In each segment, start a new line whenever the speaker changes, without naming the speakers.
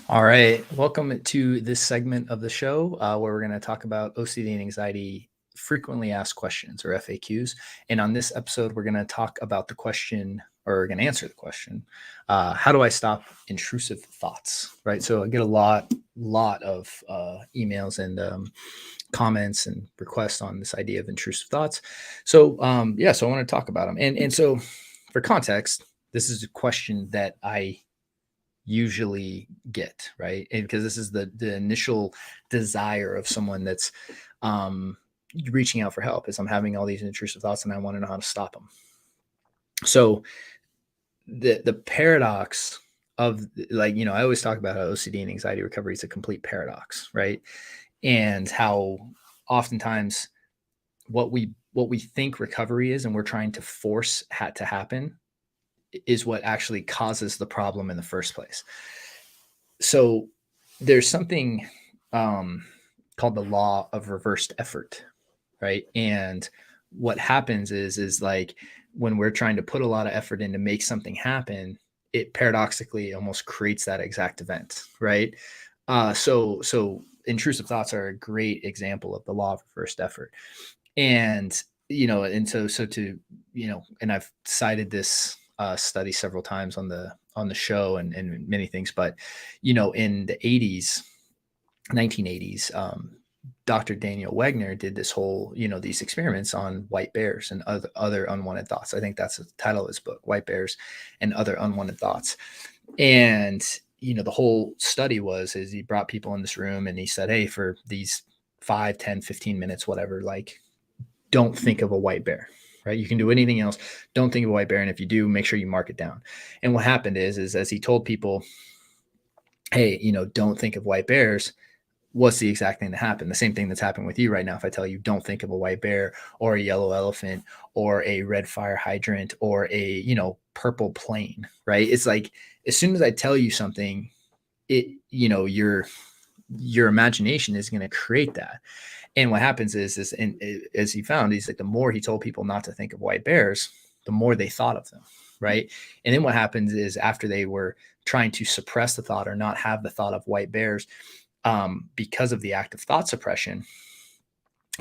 All right. Welcome to this segment of the show where we're going to talk about OCD and anxiety frequently asked questions or FAQs. And on this episode, we're going to talk about the question, or we're going to answer the question, how do I stop intrusive thoughts? Right. So I get a lot of emails and comments and requests on this idea of intrusive thoughts. So I want to talk about them. And so for context, this is a question that I usually get, right? And because this is the initial desire of someone that's reaching out for help, is I'm having all these intrusive thoughts and I want to know how to stop them. So the paradox of, like, I always talk about how OCD and anxiety recovery is a complete paradox, right? And how oftentimes what we think recovery is and we're trying to force to happen is what actually causes the problem in the first place. So there's something um, called the law of reversed effort, right? And what happens is like when we're trying to put a lot of effort in to make something happen, it paradoxically almost creates that exact event, right? So intrusive thoughts are a great example of the law of reversed effort. And and I've cited this study several times on the show and many things, but in the 80s, 1980s, Dr. Daniel Wegner did this whole, these experiments on white bears and other unwanted thoughts. I think that's the title of his book, White Bears and Other Unwanted Thoughts. And the whole study is he brought people in this room and he said, hey, for these 5, 10, 15 minutes, whatever, like, don't think of a white bear, right? You can do anything else. Don't think of a white bear. And if you do, make sure you mark it down. And what happened is as he told people, hey, don't think of white bears, what's the exact thing that happened? The same thing that's happening with you right now. If I tell you, don't think of a white bear or a yellow elephant or a red fire hydrant or a, purple plane, right? It's like, as soon as I tell you something, your imagination is going to create that. And what happens is, and as he found, he's like, the more he told people not to think of white bears, the more they thought of them, right? And then what happens is, after they were trying to suppress the thought or not have the thought of white bears, because of the active thought suppression,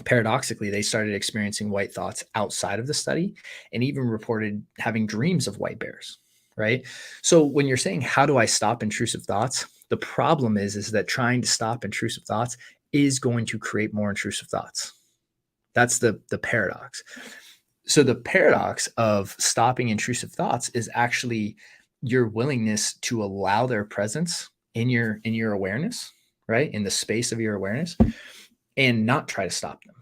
paradoxically, they started experiencing white thoughts outside of the study and even reported having dreams of white bears, right? So when you're saying, how do I stop intrusive thoughts? The problem is that trying to stop intrusive thoughts is going to create more intrusive thoughts. That's the paradox. So the paradox of stopping intrusive thoughts is actually your willingness to allow their presence in your awareness, right? In the space of your awareness, and not try to stop them,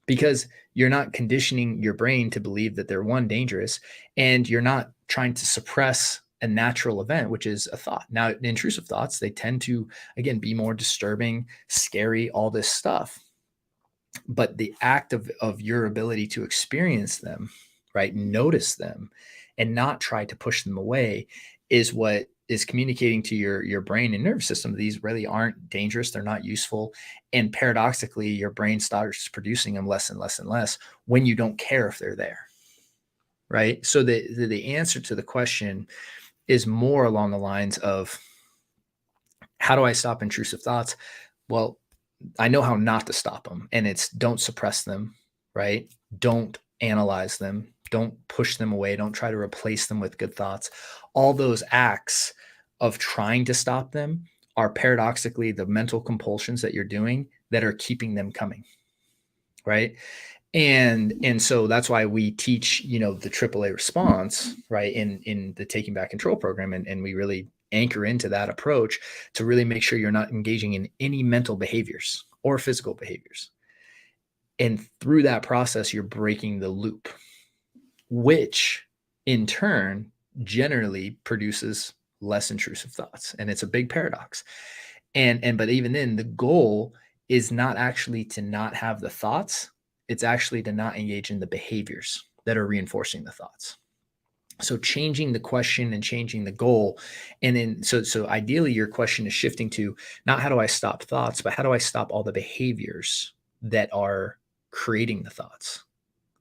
because you're not conditioning your brain to believe that they're, one, dangerous, and you're not trying to suppress a natural event, which is a thought. Now, intrusive thoughts, they tend to, again, be more disturbing, scary, all this stuff. But the act of your ability to experience them, right, notice them, and not try to push them away, is what is communicating to your brain and nervous system these really aren't dangerous, they're not useful. And paradoxically, your brain starts producing them less and less and less when you don't care if they're there, right? So the answer to the question is more along the lines of, how do I stop intrusive thoughts? Well, I know how not to stop them, and it's, don't suppress them, right? Don't analyze them. Don't push them away. Don't try to replace them with good thoughts. All those acts of trying to stop them are paradoxically the mental compulsions that you're doing that are keeping them coming, right? And so that's why we teach, the AAA response, right, in the Taking Back Control program, and we really anchor into that approach to really make sure you're not engaging in any mental behaviors or physical behaviors. And through that process, you're breaking the loop, which in turn generally produces less intrusive thoughts. And it's a big paradox. But even then, the goal is not actually to not have the thoughts. It's actually to not engage in the behaviors that are reinforcing the thoughts. So changing the question and changing the goal. And then, so ideally your question is shifting to not how do I stop thoughts, but how do I stop all the behaviors that are creating the thoughts,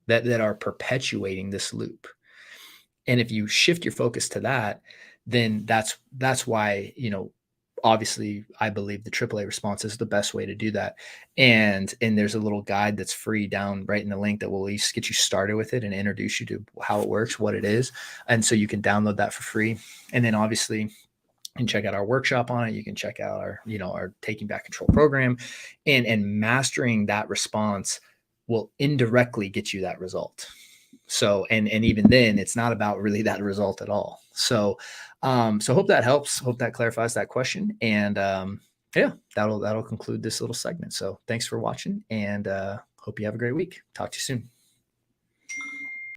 that are perpetuating this loop. And if you shift your focus to that, then that's why, obviously I believe the AAA response is the best way to do that. And there's a little guide that's free down right in the link that will at least get you started with it and introduce you to how it works, what it is. And so you can download that for free. And then obviously you can check out our workshop on it. You can check out our, our Taking Back Control program, and mastering that response will indirectly get you that result. So, and even then it's not about really that result at all. So, so hope that helps. Hope that clarifies that question. And, yeah, that'll conclude this little segment. So thanks for watching, and, hope you have a great week. Talk to you soon.